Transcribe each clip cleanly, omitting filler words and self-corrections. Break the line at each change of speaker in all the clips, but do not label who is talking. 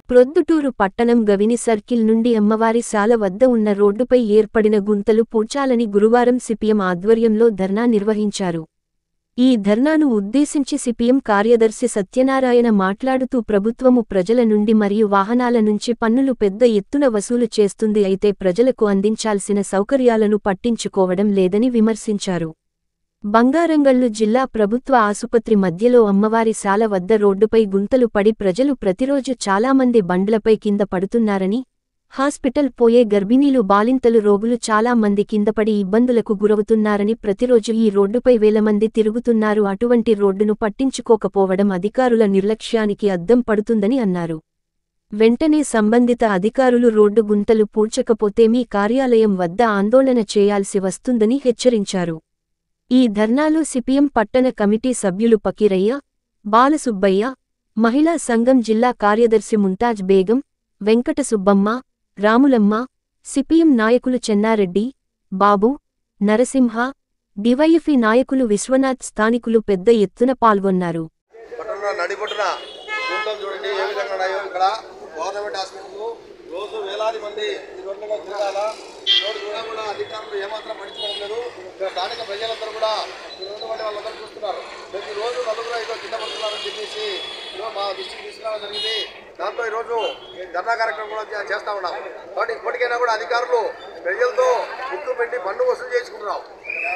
ప్రొద్దుటూరు పట్టణం గవిని సర్కిల్ నుండి అమ్మవారి శాల వద్ద ఉన్న రోడ్డుపై ఏర్పడిన గుంతలు పూడ్చాలని గురువారం సిపిఎం ఆధ్వర్యంలో ధర్నా నిర్వహించారు. ఈ ధర్నాను ఉద్దేశించి సిపిఎం కార్యదర్శి సత్యనారాయణ మాట్లాడుతూ ప్రభుత్వము ప్రజల నుండి మరియు వాహనాల నుంచి పన్నులు పెద్ద ఎత్తున వసూలు చేస్తుంది, అయితే ప్రజలకు అందించాల్సిన సౌకర్యాలను పట్టించుకోవడం లేదని విమర్శించారు. బంగారంగల్లు జిల్లా ప్రభుత్వ ఆసుపత్రి మధ్యలో అమ్మవారి శాల వద్ద రోడ్డుపై గుంతలు పడి ప్రజలు ప్రతిరోజు చాలామంది బండ్లపై కింద పడుతున్నారని, హాస్పిటల్ పోయే గర్భిణీలు బాలింతలు రోగులు చాలా మంది కిందపడి ఇబ్బందులకు గురవుతున్నారని, ప్రతిరోజు ఈ రోడ్డుపై వేల మంది తిరుగుతున్నారు, అటువంటి రోడ్డును పట్టించుకోకపోవడం అధికారుల నిర్లక్ష్యానికి అద్దం పడుతుందని అన్నారు. వెంటనే సంబంధిత అధికారులు రోడ్డు గుంతలు పూడ్చకపోతే మీ కార్యాలయం వద్ద ఆందోళన చేయాల్సి వస్తుందని హెచ్చరించారు. ఈ ధర్నాలో సిపిఎం పట్టణ కమిటీ సభ్యులు పకీరయ్య, బాలసుబ్బయ్య, మహిళా సంఘం జిల్లా కార్యదర్శి ముంతాజ్ బేగం, వెంకట సుబ్బమ్మ, రాములమ్మ, సిపిఎం నాయకులు చెన్నారెడ్డి, బాబు, నరసింహ, డివైఎఫ్ఐ నాయకులు విశ్వనాథ్ స్థానికులు పెద్ద ఎత్తున పాల్గొన్నారు.
రోజు వేలాది మంది ఈ రోడ్లలో తిరగాల. ఈ రోడ్డు కూడా అధికారులు ఏమాత్రం పట్టించుకోవట్లేదు. స్థానిక ప్రజలందరూ కూడా వాళ్ళందరూ చూస్తున్నారు. ప్రతిరోజు నలుగురు ఐదో కింద పడుతున్నారని చెప్పేసి మా దృష్టికి తీసుకురావడం జరిగింది. దాంతో ఈరోజు ధర్నా కార్యక్రమం కూడా చేస్తూ ఉన్నాం. కాబట్టి ఇప్పటికైనా కూడా అధికారులు ప్రజలతో ముక్కు పెట్టి పన్ను వసూలు చేసుకుంటున్నాం.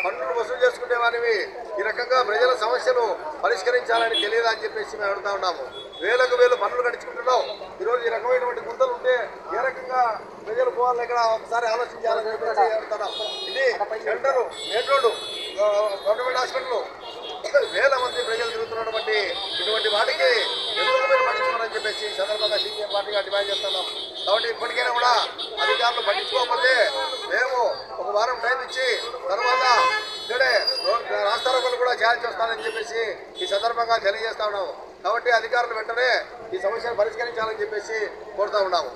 పన్నులు వసూలు చేసుకునే వారివి ఈ రకంగా ప్రజల సమస్యలు పరిష్కరించాలని తెలియదా అని చెప్పేసి మేము అడుగుతా ఉన్నాము. వేలకు వేలు పన్నులు కట్టించుకుంటున్నాం. ఈరోజు ఈ రకమైనటువంటి గుంతలు ఉంటే ఏ రకంగా ప్రజలు పోవాలని ఇక్కడ ఒకసారి ఆలోచించాలని చెప్పేసి అడుగుతున్నాం. ఇది centre main road government hospital వేల మంది ప్రజలు తిరుగుతున్నటువంటి ఇటువంటి వాటికి ఎందుకు మీరు పట్టించుకోవాలని చెప్పేసి సందర్భంగా సిపిఎం పార్టీగా డిమాండ్ చేస్తున్నాం. కాబట్టి ఇప్పటికైనా కూడా అధికారులు పట్టించుకోకపోతే మేము ఒక వారం టైం ఇచ్చి తర్వాత ఇక్కడే రాస్తారోకలు కూడా చేయాల్సి వస్తానని చెప్పేసి ఈ సందర్భంగా తెలియజేస్తా ఉన్నాము. కాబట్టి అధికారులు వెంటనే ఈ సమస్యను పరిష్కరించాలని చెప్పేసి కోరుతా ఉన్నాము.